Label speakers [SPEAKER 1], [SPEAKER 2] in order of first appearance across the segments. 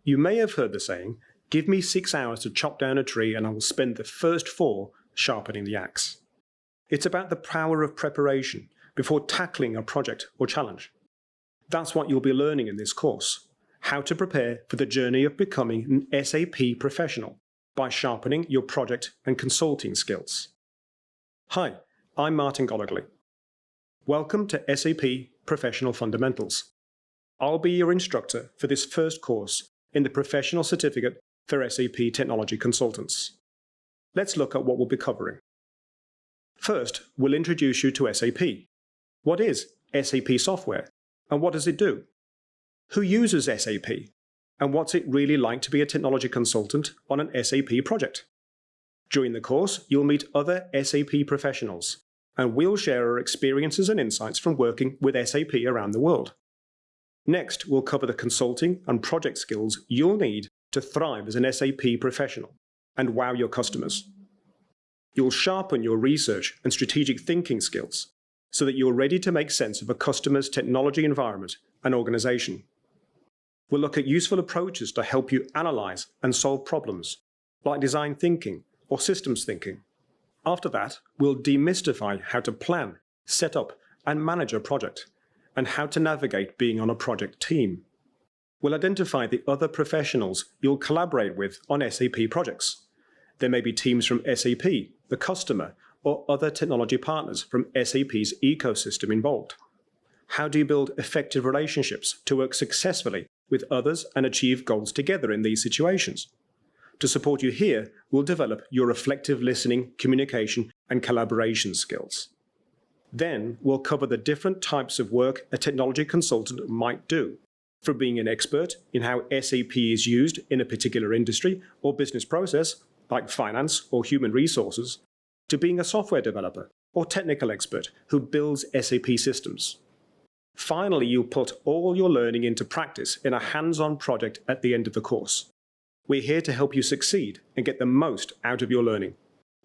[SPEAKER 1] You may have heard the saying, "Give me 6 hours to chop down a tree and I will spend the first 4 sharpening the axe." It's about the power of preparation before tackling a project or challenge. That's what you'll be learning in this course, how to prepare for the journey of becoming an SAP professional by sharpening your project and consulting skills. Hi, I'm Martin Goligly. Welcome to SAP Professional Fundamentals. I'll be your instructor for this first course in the Professional Certificate for SAP Technology Consultants. Let's look at what we'll be covering. First, we'll introduce you to SAP. What is SAP software, and what does it do? Who uses SAP, and what's it really like to be a technology consultant on an SAP project? During the course, you'll meet other SAP professionals, and we'll share our experiences and insights from working with SAP around the world. Next, we'll cover the consulting and project skills you'll need to thrive as an SAP professional and wow your customers. You'll sharpen your research and strategic thinking skills so that you're ready to make sense of a customer's technology environment and organization. We'll look at useful approaches to help you analyze and solve problems, like design thinking or systems thinking. After that, we'll demystify how to plan, set up, and manage a project, and how to navigate being on a project team. We'll identify the other professionals you'll collaborate with on SAP projects. There may be teams from SAP, the customer, or other technology partners from SAP's ecosystem involved. How do you build effective relationships to work successfully with others and achieve goals together in these situations? To support you here, we'll develop your reflective listening, communication, and collaboration skills. Then we'll cover the different types of work a technology consultant might do, from being an expert in how SAP is used in a particular industry or business process, like finance or human resources, to being a software developer or technical expert who builds SAP systems. Finally, you'll put all your learning into practice in a hands-on project at the end of the course. We're here to help you succeed and get the most out of your learning.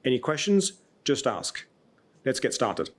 [SPEAKER 1] Any questions? Just ask. Let's get started.